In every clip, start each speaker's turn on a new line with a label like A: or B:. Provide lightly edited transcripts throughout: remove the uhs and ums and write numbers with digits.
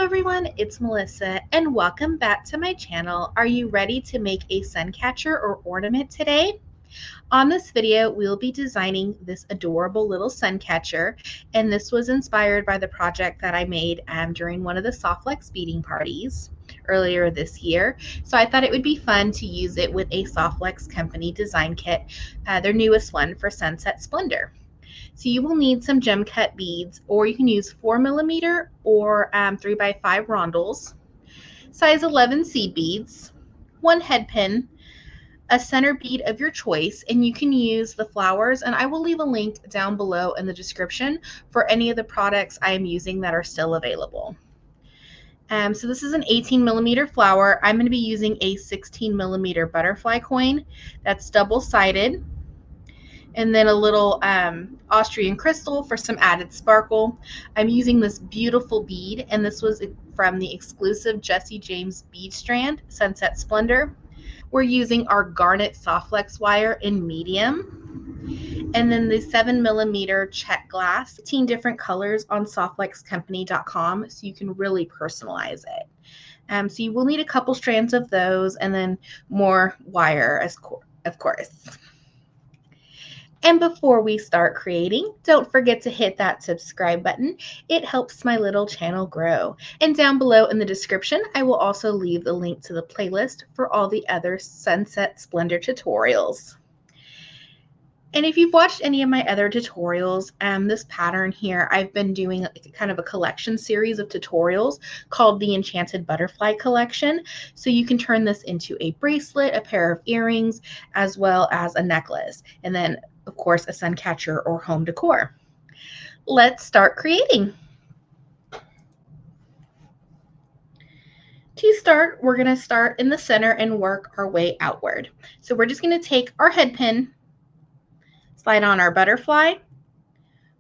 A: everyone, it's Melissa and welcome back to my channel. Are you ready to make a sun catcher or ornament today? On this video, we'll be designing this adorable little sun catcher, and this was inspired by the project that I made during one of the Softlex beading parties earlier this year. So I thought it would be fun to use it with a Softlex company design kit, their newest one for Sunset Splendor. So you will need some gem cut beads, or you can use 4mm or 3x5 rondels, size 11 seed beads, one head pin, a center bead of your choice, and you can use the flowers, and I will leave a link down below in the description for any of the products I am using that are still available. So this is an 18mm flower. I'm going to be using a 16mm butterfly coin that's double-sided, and then a little Austrian crystal for some added sparkle. I'm using this beautiful bead, and this was from the exclusive Jesse James bead strand, Sunset Splendor. We're using our garnet Softlex wire in medium, and then the 7mm Czech Glass, 15 different colors on softlexcompany.com, so you can really personalize it. So you will need a couple strands of those, and then more wire, of course. And before we start creating, don't forget to hit that subscribe button. It helps my little channel grow. And down below in the description, I will also leave the link to the playlist for all the other Sunset Splendor tutorials. And if you've watched any of my other tutorials, this pattern here, I've been doing kind of a collection series of tutorials called the Enchanted Butterfly Collection. So you can turn this into a bracelet, a pair of earrings, as well as a necklace. And then, of course, a sun catcher or home decor. Let's start creating. To start, we're going to start in the center and work our way outward. So we're just going to take our head pin, slide on our butterfly,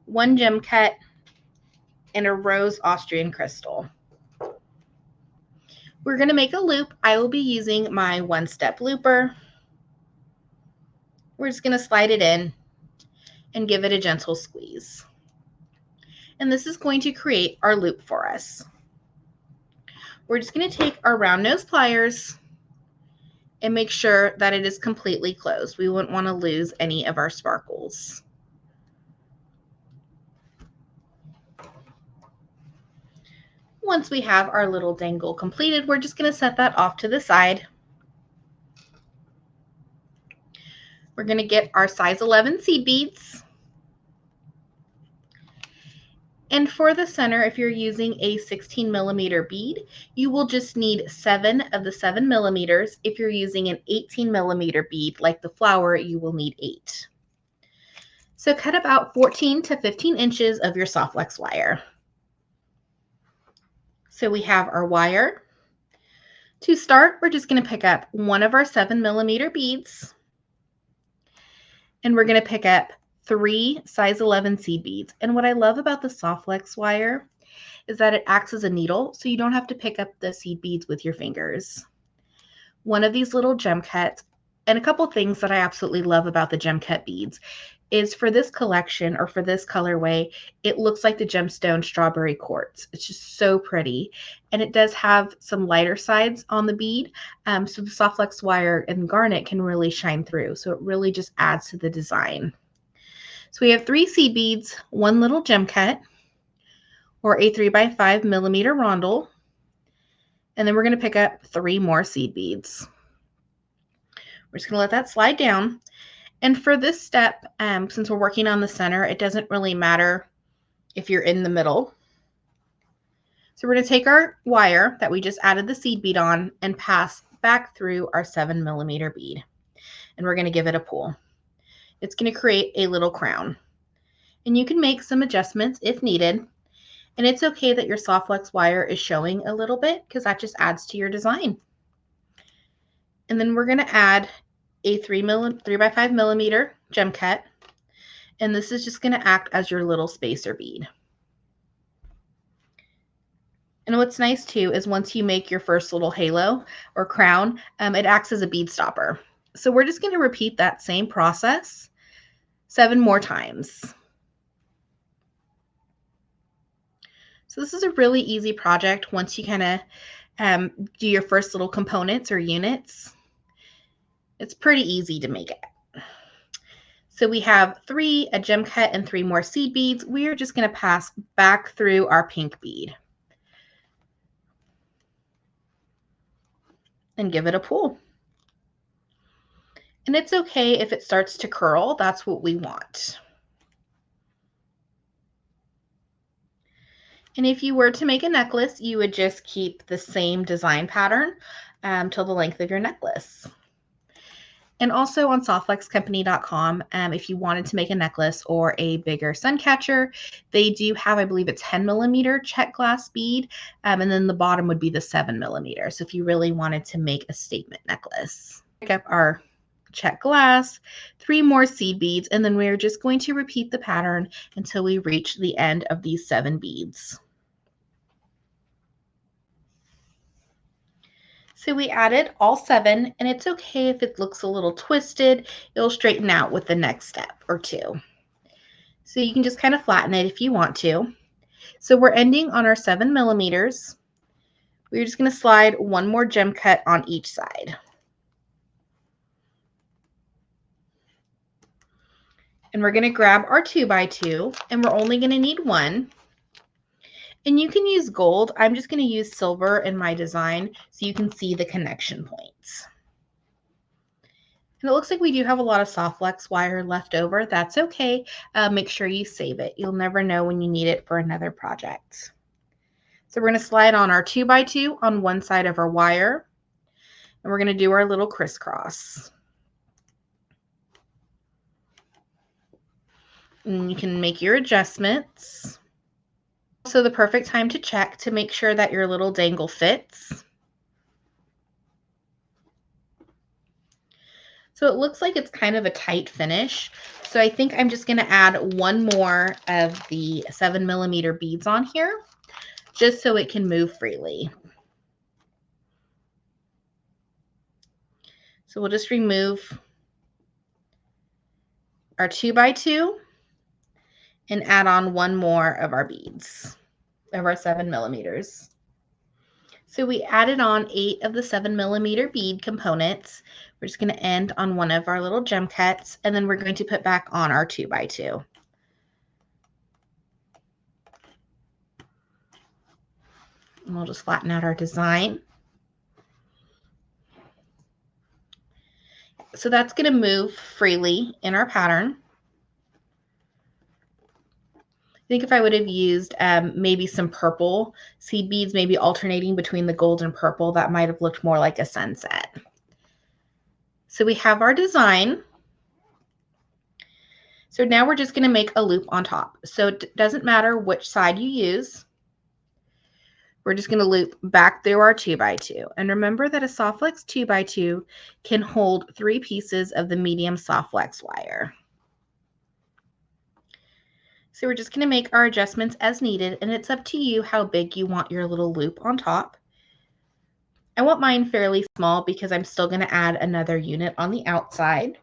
A: one gem cut, and a rose Austrian crystal. We're going to make a loop. I will be using my one-step looper. We're just going to slide it in and give it a gentle squeeze. And this is going to create our loop for us. We're just going to take our round nose pliers and make sure that it is completely closed. We wouldn't want to lose any of our sparkles. Once we have our little dangle completed, we're just going to set that off to the side. We're going to get our size 11 seed beads. And for the center, if you're using a 16mm bead, you will just need 7 of the 7mm. If you're using an 18mm bead like the flower, you will need 8. So cut about 14 to 15 inches of your Softlex wire. So we have our wire. To start, we're just going to pick up one of our 7mm beads, and we're going to pick up 3 size 11 seed beads. And what I love about the Softlex wire is that it acts as a needle, so you don't have to pick up the seed beads with your fingers. One of these little gem cuts, and a couple things that I absolutely love about the gem cut beads is for this collection, or for this colorway, it looks like the gemstone strawberry quartz. It's just so pretty. And it does have some lighter sides on the bead, so the Softlex wire and garnet can really shine through. So it really just adds to the design. So we have 3 seed beads, one little gem cut, or a 3x5mm rondel, and then we're going to pick up 3 more seed beads. We're just going to let that slide down. And for this step, since we're working on the center, it doesn't really matter if you're in the middle. So we're going to take our wire that we just added the seed bead on and pass back through our 7mm bead. And we're going to give it a pull. It's going to create a little crown. And you can make some adjustments if needed. And it's okay that your Softlex wire is showing a little bit, because that just adds to your design. And then we're going to add a 3x5mm gem cut. And this is just going to act as your little spacer bead. And what's nice too is once you make your first little halo or crown, it acts as a bead stopper. So we're just going to repeat that same process 7 more times. So this is a really easy project once you kind of do your first little components or units. It's pretty easy to make it. So we have a gem cut and 3 more seed beads. We are just going to pass back through our pink bead and give it a pull. And it's okay if it starts to curl. That's what we want. And if you were to make a necklace, you would just keep the same design pattern till the length of your necklace. And also on softflexcompany.com, if you wanted to make a necklace or a bigger sun catcher, they do have, I believe it's 10 millimeter Czech Glass bead, and then the bottom would be the 7 millimeter. So if you really wanted to make a statement necklace. Pick up our Czech Glass, 3 more seed beads, and then we're just going to repeat the pattern until we reach the end of these 7 beads. So we added all 7, and it's okay if it looks a little twisted. It'll straighten out with the next step or 2. So you can just kind of flatten it if you want to. So we're ending on our 7 millimeters. We're just going to slide 1 more gem cut on each side. And we're going to grab our 2x2, and we're only going to need 1. And you can use gold. I'm just going to use silver in my design so you can see the connection points. And it looks like we do have a lot of soft flex wire left over. That's okay. Make sure you save it. You'll never know when you need it for another project. So we're going to slide on our 2x2 on one side of our wire. And we're going to do our little crisscross. And you can make your adjustments. Also the perfect time to check to make sure that your little dangle fits. So it looks like it's kind of a tight finish. So I think I'm just going to add 1 more of the 7 millimeter beads on here, just so it can move freely. So we'll just remove our 2x2 and add on 1 more of our beads of our 7 millimeters. So we added on 8 of the 7 millimeter bead components. We're just going to end on one of our little gem cuts, and then we're going to put back on our 2x2. And we'll just flatten out our design. So that's going to move freely in our pattern. I think if I would have used maybe some purple seed beads, maybe alternating between the gold and purple, that might have looked more like a sunset. So we have our design. So now we're just going to make a loop on top. So it doesn't matter which side you use. We're just going to loop back through our 2x2. And remember that a soft flex 2x2 can hold 3 pieces of the medium soft flex wire. So we're just going to make our adjustments as needed, and it's up to you how big you want your little loop on top. I want mine fairly small because I'm still going to add another unit on the outside.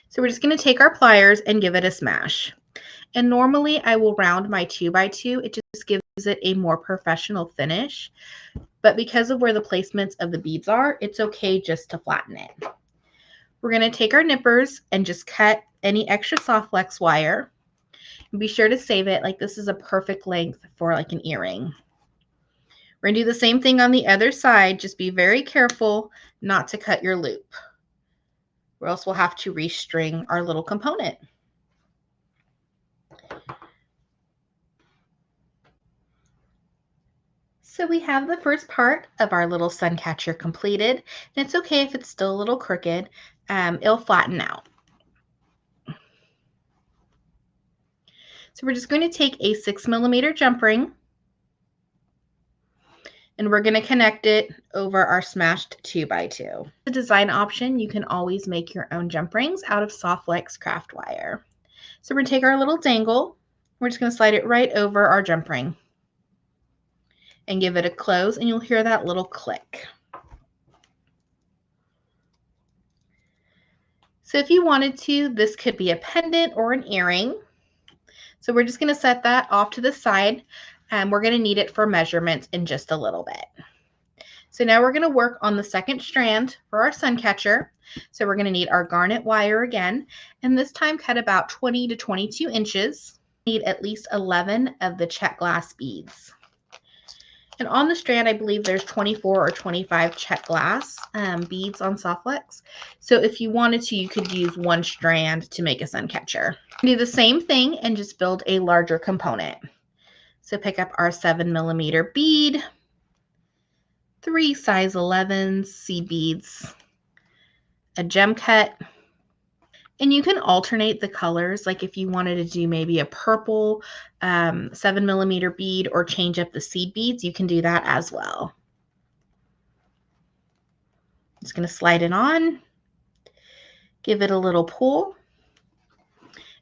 A: So we're just going to take our pliers and give it a smash. And normally I will round my 2x2. It just gives it a more professional finish. But because of where the placements of the beads are, it's okay just to flatten it. We're going to take our nippers and just cut any extra soft flex wire. And be sure to save it. Like, this is a perfect length for like an earring. We're going to do the same thing on the other side. Just be very careful not to cut your loop, or else we'll have to restring our little component. So we have the first part of our little sun catcher completed. And it's okay if it's still a little crooked. It'll flatten out. So we're just going to take a 6 millimeter jump ring, and we're going to connect it over our smashed 2x2. The design option, you can always make your own jump rings out of soft flex craft wire. So we're going to take our little dangle. We're just going to slide it right over our jump ring and give it a close, and you'll hear that little click. So if you wanted to, this could be a pendant or an earring. So we're just going to set that off to the side. We're going to need it for measurements in just a little bit. So now we're going to work on the second strand for our sun catcher. So we're going to need our garnet wire again, and this time cut about 20 to 22 inches. Need at least 11 of the Czech Glass beads. And on the strand, I believe there's 24 or 25 Czech Glass beads on Softflex. So if you wanted to, you could use one strand to make a sun catcher. Do the same thing and just build a larger component. So pick up our 7mm bead, 3 size 11 seed beads, a gem cut, and you can alternate the colors. Like if you wanted to do maybe a purple 7mm bead or change up the seed beads, you can do that as well. Just going to slide it on, give it a little pull,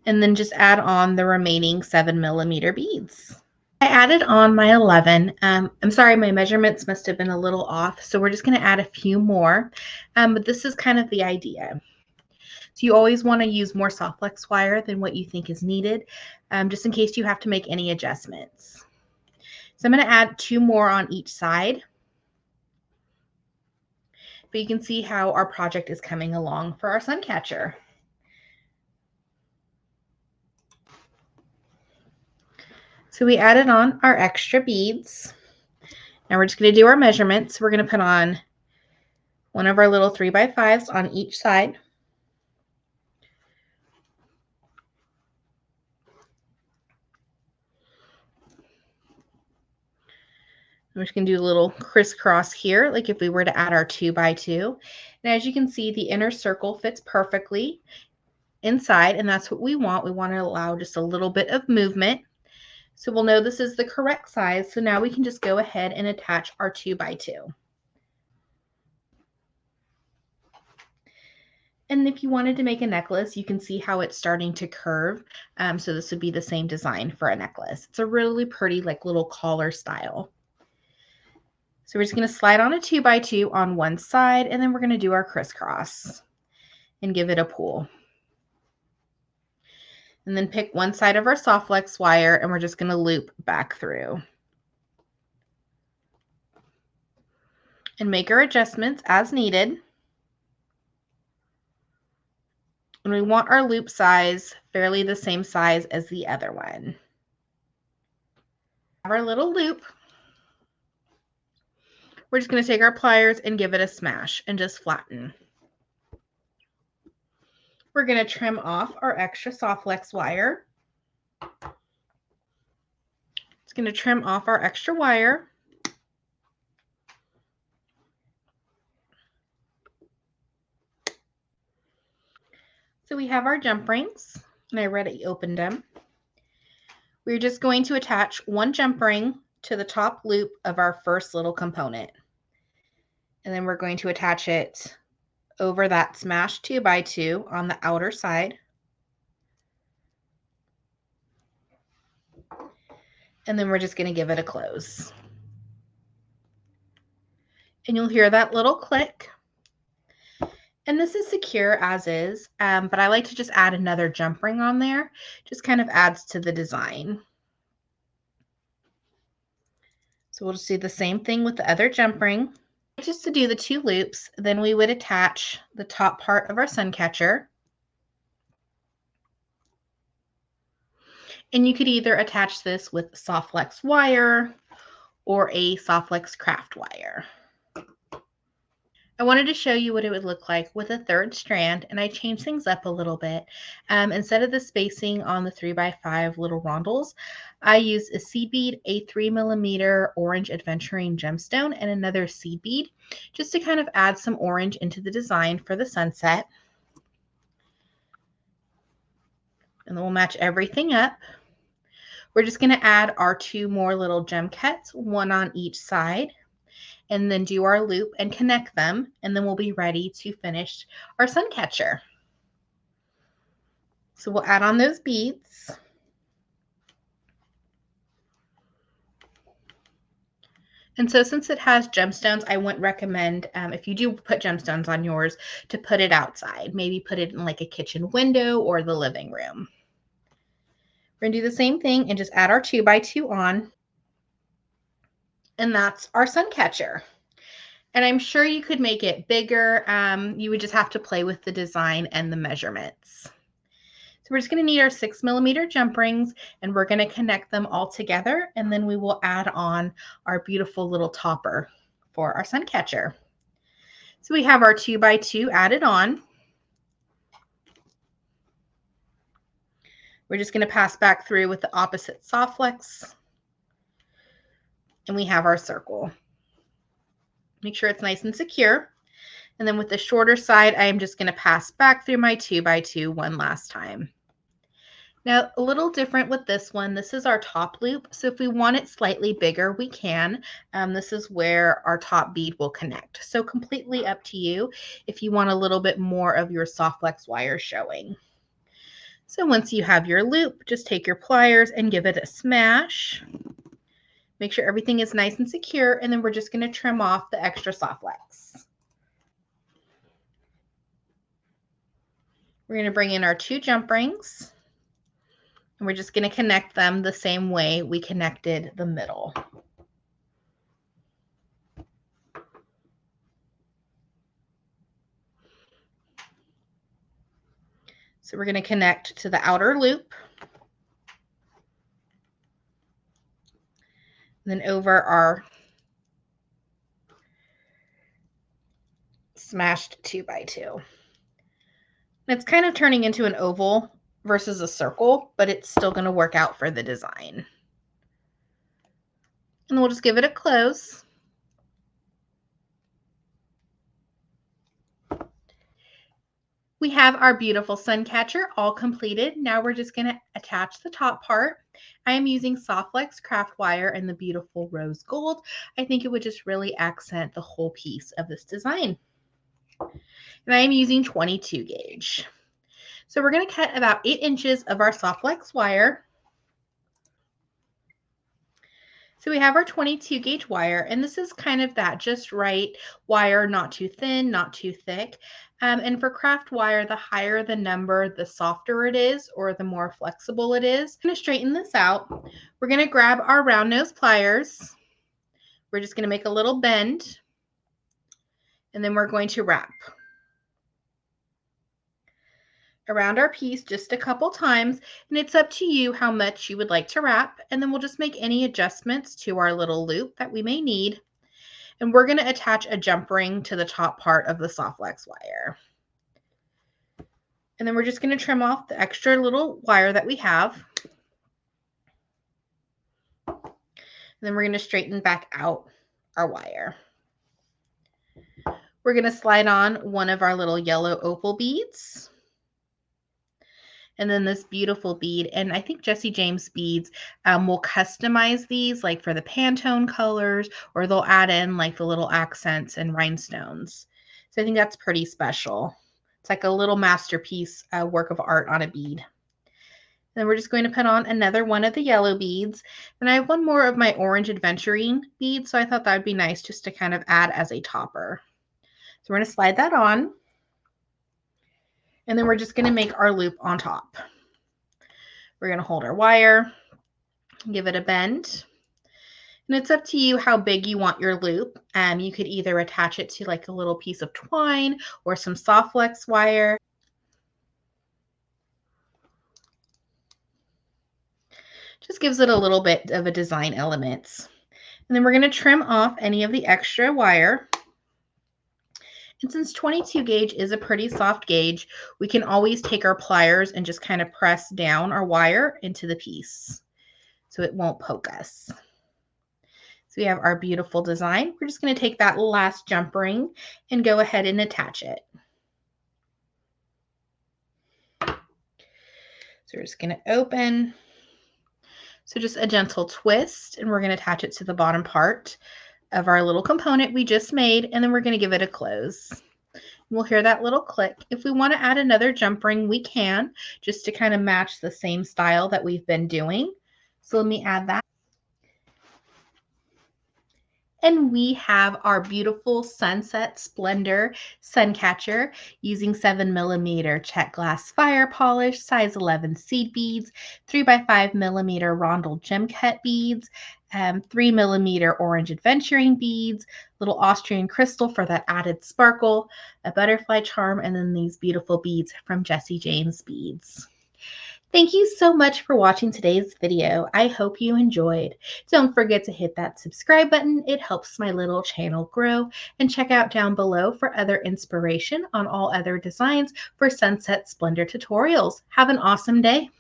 A: and then just add on the remaining 7mm beads. I added on my 11. I'm sorry, my measurements must have been a little off, so we're just going to add a few more, but this is kind of the idea. So you always want to use more Softflex wire than what you think is needed, just in case you have to make any adjustments. So I'm going to add 2 more on each side, but you can see how our project is coming along for our sun catcher. So we added on our extra beads. Now we're just going to do our measurements. We're going to put on one of our little 3x5s on each side. I'm just going to do a little crisscross here, like if we were to add our 2x2. And as you can see, the inner circle fits perfectly inside, and that's what we want. We want to allow just a little bit of movement. So we'll know this is the correct size. So now we can just go ahead and attach our 2x2. And if you wanted to make a necklace, you can see how it's starting to curve. So this would be the same design for a necklace. It's a really pretty, like, little collar style. So we're just going to slide on a 2x2 on one side, and then we're going to do our crisscross and give it a pull. And then pick one side of our Softflex wire, and we're just going to loop back through. And make our adjustments as needed. And we want our loop size fairly the same size as the other one. Have our little loop. We're just going to take our pliers and give it a smash and just flatten. We're going to trim off our extra Softflex wire. It's going to trim off our extra wire. So we have our jump rings, and I already opened them. We're just going to attach one jump ring to the top loop of our first little component. And then we're going to attach it over that smashed 2x2 on the outer side. And then we're just going to give it a close. And you'll hear that little click. And this is secure as is, but I like to just add another jump ring on there. Just kind of adds to the design. So we'll just do the same thing with the other jump ring. Just to do the 2 loops, then we would attach the top part of our sun catcher. And you could either attach this with Softflex wire or a Softflex craft wire. I wanted to show you what it would look like with a third strand, and I changed things up a little bit. Instead of the spacing on the 3x5 little rondels, I used a seed bead, a 3mm orange adventuring gemstone, and another seed bead, just to kind of add some orange into the design for the sunset. And then we'll match everything up. We're just going to add our 2 more little gem cuts, one on each side, and then do our loop and connect them, and then we'll be ready to finish our sun catcher. So we'll add on those beads. And so since it has gemstones, I wouldn't recommend, if you do put gemstones on yours, to put it outside. Maybe put it in like a kitchen window or the living room. We're going to do the same thing and just add our 2x2 on. And that's our sun catcher. And I'm sure you could make it bigger. You would just have to play with the design and the measurements. So we're just going to need our 6mm jump rings, and we're going to connect them all together, and then we will add on our beautiful little topper for our sun catcher. So we have our 2x2 added on. We're just going to pass back through with the opposite soft flex, and we have our circle. Make sure it's nice and secure. And then with the shorter side, I am just going to pass back through my 2x2 one last time. Now, a little different with this one. This is our top loop. So if we want it slightly bigger, we can. This is where our top bead will connect. So completely up to you if you want a little bit more of your soft flex wire showing. So once you have your loop, just take your pliers and give it a smash. Make sure everything is nice and secure, and then we're just going to trim off the extra soft flex. We're going to bring in our 2 jump rings, and we're just going to connect them the same way we connected the middle. So we're going to connect to the outer loop, and then over our smashed 2x2. It's kind of turning into an oval versus a circle, but it's still going to work out for the design. And we'll just give it a close. We have our beautiful sun catcher all completed. Now we're just going to attach the top part. I am using soft flex craft wire in the beautiful rose gold. I think it would just really accent the whole piece of this design. And I am using 22 gauge. So we're going to cut about 8 inches of our soft flex wire. So we have our 22 gauge wire, and this is kind of that just right wire, not too thin, not too thick. And for craft wire, the higher the number, the softer it is, or the more flexible it is. I'm going to straighten this out. We're going to grab our round nose pliers. We're just going to make a little bend, and then we're going to wrap around our piece just a couple times, and it's up to you how much you would like to wrap. And then we'll just make any adjustments to our little loop that we may need. And we're going to attach a jump ring to the top part of the soft flex wire. And then we're just going to trim off the extra little wire that we have. And then we're going to straighten back out our wire. We're going to slide on one of our little yellow opal beads. And then this beautiful bead, and I think Jesse James beads will customize these like for the Pantone colors, or they'll add in like the little accents and rhinestones. So I think that's pretty special. It's like a little masterpiece work of art on a bead. Then we're just going to put on another one of the yellow beads. And I have one more of my orange adventuring beads, so I thought that would be nice just to kind of add as a topper. So we're going to slide that on. And then we're just going to make our loop on top. We're going to hold our wire, give it a bend. And it's up to you how big you want your loop. You could either attach it to like a little piece of twine or some soft flex wire. Just gives it a little bit of a design elements. And then we're going to trim off any of the extra wire. And since 22 gauge is a pretty soft gauge, we can always take our pliers and just kind of press down our wire into the piece so it won't poke us. So we have our beautiful design. We're just going to take that last jump ring and go ahead and attach it. So we're just going to open. So just a gentle twist, and we're going to attach it to the bottom part of our little component we just made, and then we're going to give it a close. We'll hear that little click. If we want to add another jump ring, we can, just to kind of match the same style that we've been doing. So let me add that. And we have our beautiful Sunset Splendor sun catcher using 7mm Czech Glass fire polish, size 11 seed beads, 3x5mm rondel gem cut beads, 3mm orange adventuring beads, little Austrian crystal for that added sparkle, a butterfly charm, and then these beautiful beads from Jessie Jane's Beads. Thank you so much for watching today's video. I hope you enjoyed. Don't forget to hit that subscribe button. It helps my little channel grow. And check out down below for other inspiration on all other designs for Sunset Splendor tutorials. Have an awesome day.